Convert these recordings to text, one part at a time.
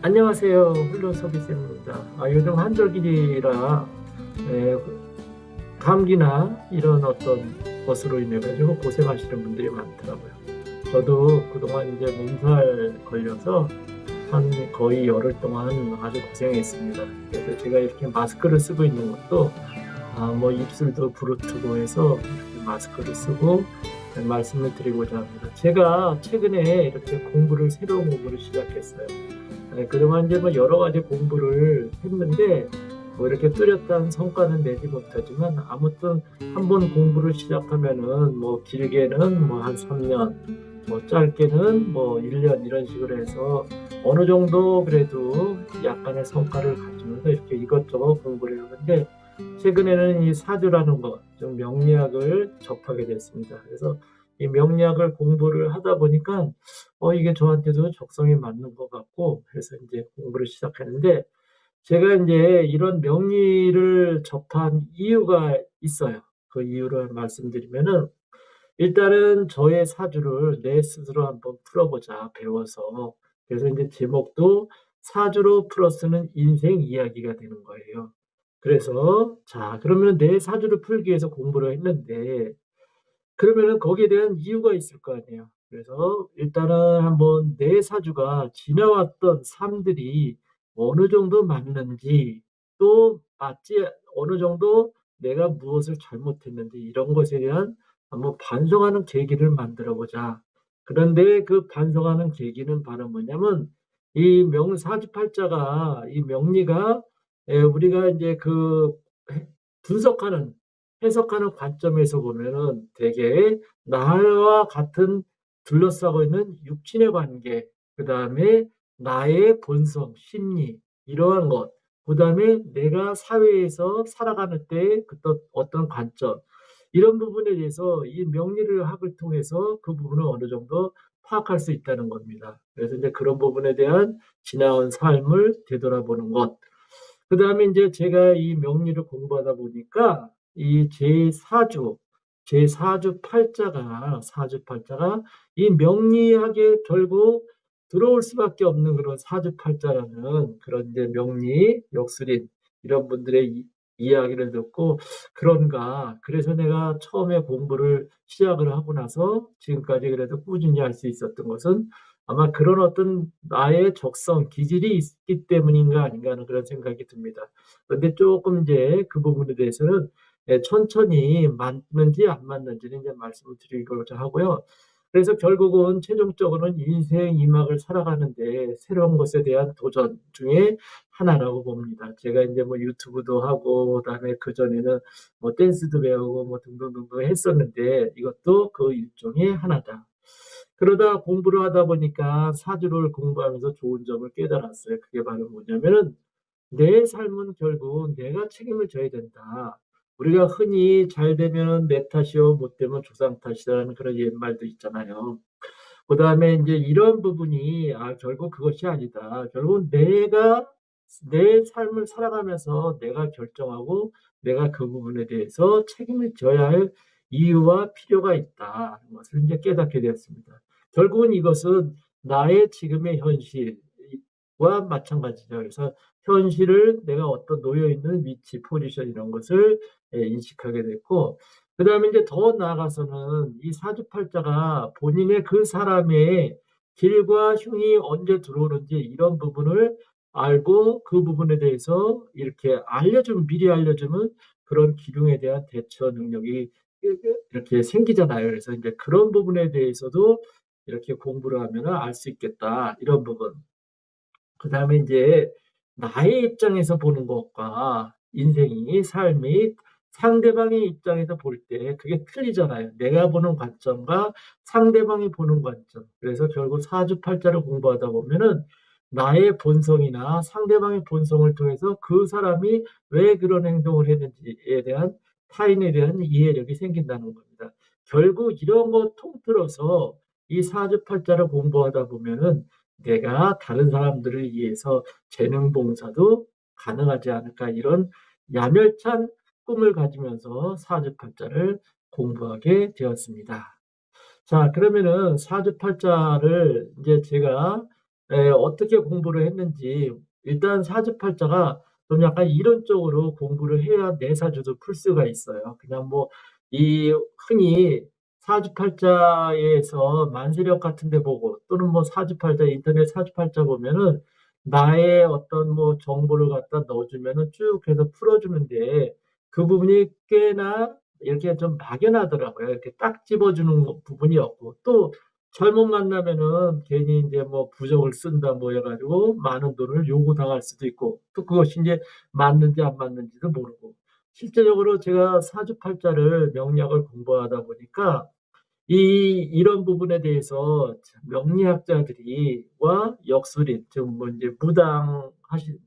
안녕하세요. 훌륭서비스입니다. 요즘 한절기라 에, 감기나 이런 어떤 것으로 인해 가지고 고생하시는 분들이 많더라고요. 저도 그동안 이제 몸살 걸려서 한 거의 열흘 동안 아주 고생했습니다. 그래서 제가 이렇게 마스크를 쓰고 있는 것도 뭐 입술도 부르트고 해서 이렇게 마스크를 쓰고 말씀을 드리고자 합니다. 제가 최근에 이렇게 새로운 공부를 시작했어요. 그동안 이제 뭐 여러 가지 공부를 했는데 뭐 이렇게 뚜렷한 성과는 내지 못하지만 아무튼 한번 공부를 시작하면은 뭐 길게는 뭐 한 3년, 뭐 짧게는 뭐 1년 이런 식으로 해서 어느 정도 그래도 약간의 성과를 가지면서 이렇게 이것저것 공부를 했는데 최근에는 이 사주라는 것, 좀 명리학을 접하게 됐습니다. 그래서 이 명리학을 공부를 하다 보니까 이게 저한테도 적성에 맞는 것 같고 그래서 이제 공부를 시작했는데 제가 이제 이런 명리를 접한 이유가 있어요. 그 이유를 말씀드리면은 일단은 저의 사주를 내 스스로 한번 풀어보자 배워서 그래서 이제 제목도 사주로 풀어쓰는 인생 이야기가 되는 거예요. 그래서 자 그러면 내 사주를 풀기 위해서 공부를 했는데 그러면은 거기에 대한 이유가 있을 거 아니에요. 그래서 일단은 한번 내 사주가 지나왔던 삶들이 어느 정도 맞는지 또 맞지 어느 정도 내가 무엇을 잘못했는지 이런 것에 대한 한번 반성하는 계기를 만들어 보자. 그런데 그 반성하는 계기는 바로 뭐냐면 이 명사주팔자가 이 명리가 우리가 이제 그 분석하는 해석하는 관점에서 보면은 되게 나와 같은 둘러싸고 있는 육친의 관계, 그 다음에 나의 본성, 심리, 이러한 것, 그 다음에 내가 사회에서 살아가는 때 어떤 관점, 이런 부분에 대해서 이 명리를 학을 통해서 그 부분을 어느 정도 파악할 수 있다는 겁니다. 그래서 이제 그런 부분에 대한 지나온 삶을 되돌아보는 것. 그 다음에 이제 제가 이 명리를 공부하다 보니까 이 제4주 팔자가 이 명리학에 결국 들어올 수밖에 없는 그런 사주팔자라는 그런 이제 명리, 역술인 이런 분들의 이야기를 듣고 그런가. 그래서 내가 처음에 공부를 시작을 하고 나서 지금까지 그래도 꾸준히 할 수 있었던 것은 아마 그런 어떤 나의 적성, 기질이 있기 때문인가 아닌가 하는 그런 생각이 듭니다. 그런데 조금 이제 그 부분에 대해서는 천천히 맞는지 안 맞는지는 이제 말씀을 드리고자 하고요. 그래서 결국은 최종적으로는 인생 이막을 살아가는데 새로운 것에 대한 도전 중에 하나라고 봅니다. 제가 이제 뭐 유튜브도 하고 그다음에 그전에는 뭐 댄스도 배우고 뭐 등등등등 했었는데 이것도 그 일종의 하나다. 그러다 공부를 하다 보니까 사주를 공부하면서 좋은 점을 깨달았어요. 그게 바로 뭐냐면은 내 삶은 결국 내가 책임을 져야 된다. 우리가 흔히 잘 되면 내 탓이요, 못 되면 조상 탓이라는 그런 옛말도 있잖아요. 그 다음에 이제 이런 부분이 결국 그것이 아니다. 결국 내가 내 삶을 살아가면서 내가 결정하고 내가 그 부분에 대해서 책임을 져야 할 이유와 필요가 있다. 것을 이제 깨닫게 되었습니다. 결국은 이것은 나의 지금의 현실과 마찬가지죠. 그래서 현실을 내가 어떤 놓여 있는 위치, 포지션 이런 것을 인식하게 됐고, 그 다음에 이제 더 나아가서는 이 사주팔자가 본인의 그 사람의 길과 흉이 언제 들어오는지 이런 부분을 알고 그 부분에 대해서 이렇게 미리 알려주면 그런 기둥에 대한 대처 능력이 이렇게 생기잖아요. 그래서 이제 그런 부분에 대해서도 이렇게 공부를 하면 알 수 있겠다. 이런 부분. 그 다음에 이제 나의 입장에서 보는 것과 삶이 상대방의 입장에서 볼 때 그게 틀리잖아요. 내가 보는 관점과 상대방이 보는 관점. 그래서 결국 사주팔자를 공부하다 보면은 나의 본성이나 상대방의 본성을 통해서 그 사람이 왜 그런 행동을 했는지에 대한 타인에 대한 이해력이 생긴다는 겁니다. 결국 이런 거 통틀어서 이 사주팔자를 공부하다 보면은 내가 다른 사람들을 위해서 재능 봉사도 가능하지 않을까 이런 야멸찬 꿈을 가지면서 사주팔자를 공부하게 되었습니다. 자, 그러면은 사주팔자를 이제 제가 어떻게 공부를 했는지 일단 사주팔자가 좀 약간 이론적으로 공부를 해야 내 사주도 풀 수가 있어요. 그냥 뭐 이 흔히 사주팔자에서 만세력 같은 데 보고 또는 뭐 사주팔자 인터넷 사주팔자 보면은 나의 어떤 뭐 정보를 갖다 넣어주면은 쭉 해서 풀어주는데 그 부분이 꽤나 이렇게 좀 막연하더라고요. 이렇게 딱 집어주는 부분이 없고 또 잘못 만나면은 괜히 이제 뭐 부적을 쓴다 뭐 해가지고 많은 돈을 요구당할 수도 있고 또 그것이 이제 맞는지 안 맞는지도 모르고 실제적으로 제가 사주팔자를 명리학을 공부하다 보니까 이런 부분에 대해서 명리학자들이와 역술인 즉 뭐 이제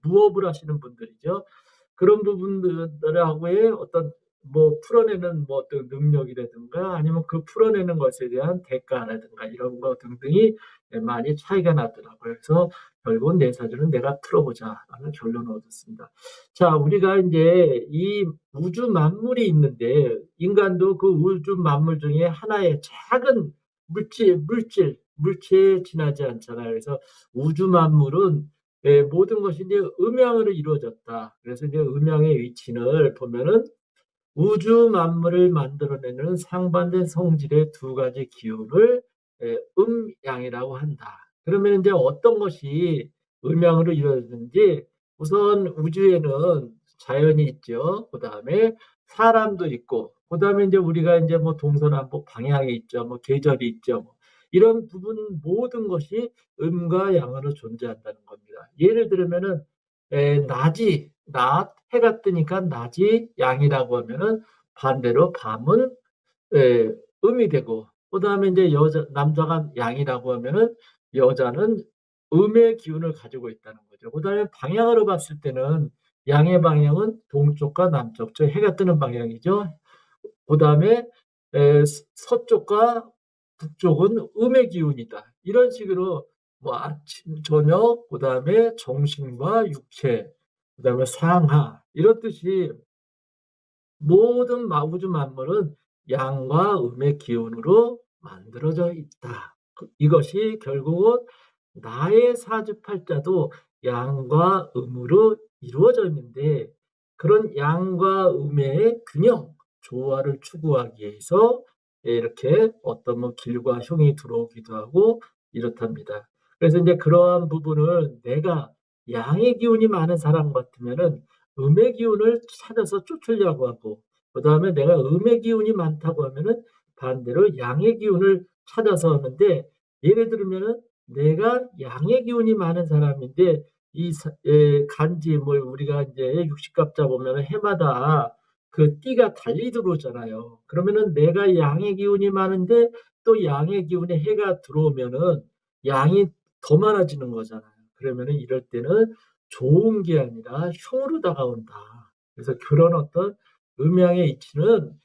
무업을 하시는 분들이죠. 그런 부분들하고의 어떤 뭐 풀어내는 뭐 어떤 능력이라든가 아니면 그 풀어내는 것에 대한 대가라든가 이런 거 등등이 많이 차이가 나더라고요. 그래서 결국은 내 사주는 내가 풀어보자라는 결론을 얻었습니다. 자, 우리가 이제 이 우주 만물이 있는데 인간도 그 우주 만물 중에 하나의 작은 물체에 지나지 않잖아요. 그래서 우주 만물은 모든 것이 이제 음양으로 이루어졌다. 그래서 이제 음양의 위치를 보면은 우주 만물을 만들어내는 상반된 성질의 두 가지 기운을 음양이라고 한다. 그러면 이제 어떤 것이 음양으로 이루어지는지 우선 우주에는 자연이 있죠. 그 다음에 사람도 있고, 그 다음에 이제 우리가 이제 뭐 동서남북 방향이 있죠. 뭐 계절이 있죠. 뭐 이런 부분 모든 것이 음과 양으로 존재한다는 겁니다. 예를 들면은 해가 뜨니까 낮이 양이라고 하면은 반대로 밤은 음이 되고, 그 다음에 이제 남자가 양이라고 하면은 여자는 음의 기운을 가지고 있다는 거죠. 그 다음에 방향으로 봤을 때는 양의 방향은 동쪽과 남쪽, 저 해가 뜨는 방향이죠. 그 다음에 서쪽과 북쪽은 음의 기운이다. 이런 식으로 뭐 아침, 저녁, 그 다음에 정신과 육체, 그 다음에 상하 이런 뜻이 모든 우주 만물은 양과 음의 기운으로 만들어져 있다. 이것이 결국은 나의 사주팔자도 양과 음으로 이루어져 있는데 그런 양과 음의 균형, 조화를 추구하기 위해서 이렇게 어떤 뭐 길과 흉이 들어오기도 하고 이렇답니다. 그래서 이제 그러한 부분을 내가 양의 기운이 많은 사람 같으면은 음의 기운을 찾아서 쫓으려고 하고 그다음에 내가 음의 기운이 많다고 하면은 반대로 양의 기운을 찾아서 하는데 예를 들면은 내가 양의 기운이 많은 사람인데 간지 뭐 우리가 이제 육식갑자 보면은 해마다 그 띠가 달리 들어오잖아요. 그러면은 내가 양의 기운이 많은데 또 양의 기운에 해가 들어오면은 양이 더 많아지는 거잖아요. 그러면은 이럴 때는 좋은 게 아니라 흉으로 다가온다. 그래서 그런 어떤 음양의 이치는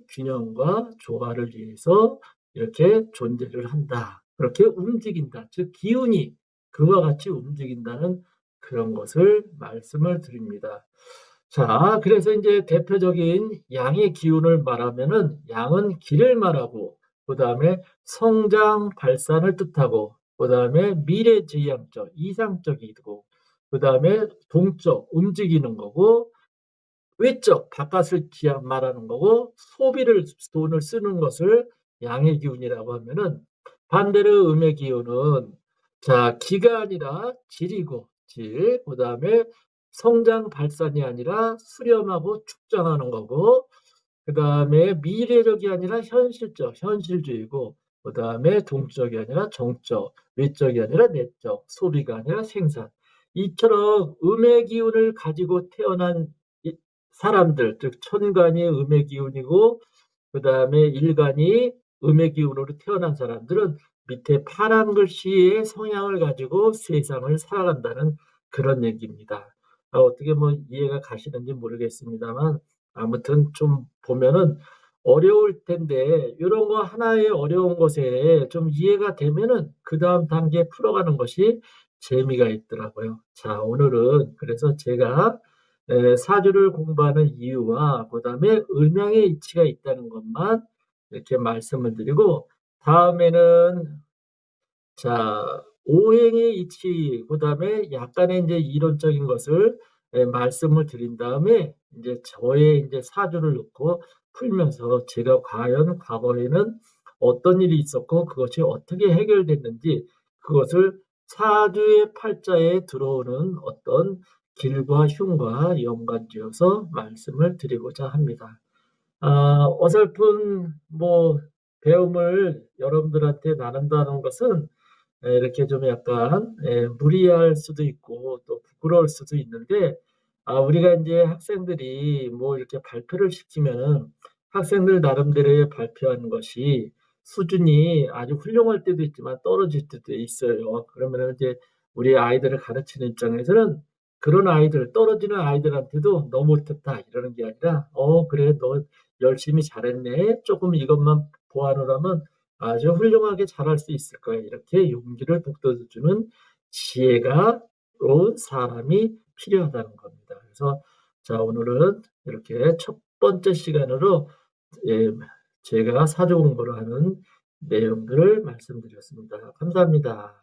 균형과 조화를 위해서 이렇게 존재를 한다. 그렇게 움직인다. 즉 기운이 그와 같이 움직인다는 그런 것을 말씀을 드립니다. 자, 그래서 이제 대표적인 양의 기운을 말하면은 양은 기를 말하고 그다음에 성장 발산을 뜻하고 그다음에 미래지향적 이상적이고 그다음에 동적 움직이는 거고 외적 바깥을 말하는 거고 소비를 돈을 쓰는 것을 양의 기운이라고 하면은 반대로 음의 기운은 자 기가 아니라 질이고 질 그다음에 성장 발산이 아니라 수렴하고 축전하는 거고 그다음에 미래적이 아니라 현실주의고 그다음에 동적이 아니라 정적 외적이 아니라 내적 소비가 아니라 생산 이처럼 음의 기운을 가지고 태어난 사람들, 즉 천간이 음의 기운이고 그다음에 일간이 음의 기운으로 태어난 사람들은 밑에 파란 글씨의 성향을 가지고 세상을 살아간다는 그런 얘기입니다. 어떻게 뭐 이해가 가시는지 모르겠습니다만 아무튼 좀 보면은 어려울 텐데 이런 거 하나의 어려운 것에 좀 이해가 되면은 그 다음 단계에 풀어가는 것이 재미가 있더라고요. 자, 오늘은 그래서 제가 사주를 공부하는 이유와 그다음에 음양의 이치가 있다는 것만 이렇게 말씀을 드리고 다음에는 자 오행의 이치, 그다음에 약간의 이제 이론적인 것을 말씀을 드린 다음에 이제 저의 이제 사주를 넣고 풀면서 제가 과연 과거에는 어떤 일이 있었고 그것이 어떻게 해결됐는지 그것을 사주의 팔자에 들어오는 어떤 길과 흉과 연관지어서 말씀을 드리고자 합니다. 어설픈 뭐 배움을 여러분들한테 나눈다는 것은 이렇게 좀 약간 무리할 수도 있고 또 부끄러울 수도 있는데 우리가 이제 학생들이 뭐 이렇게 발표를 시키면은 학생들 나름대로의 발표하는 것이 수준이 아주 훌륭할 때도 있지만 떨어질 때도 있어요. 그러면은 이제 우리 아이들을 가르치는 입장에서는 그런 아이들, 떨어지는 아이들한테도 너 못했다 이러는 게 아니라 그래 너 열심히 잘했네. 조금 이것만 보완을 하면 아주 훌륭하게 잘할 수 있을 거야. 이렇게 용기를 북돋워주는 지혜가 온 사람이 필요하다는 겁니다. 그래서 자 오늘은 이렇게 첫 번째 시간으로 예, 제가 사주 공부를 하는 내용들을 말씀드렸습니다. 감사합니다.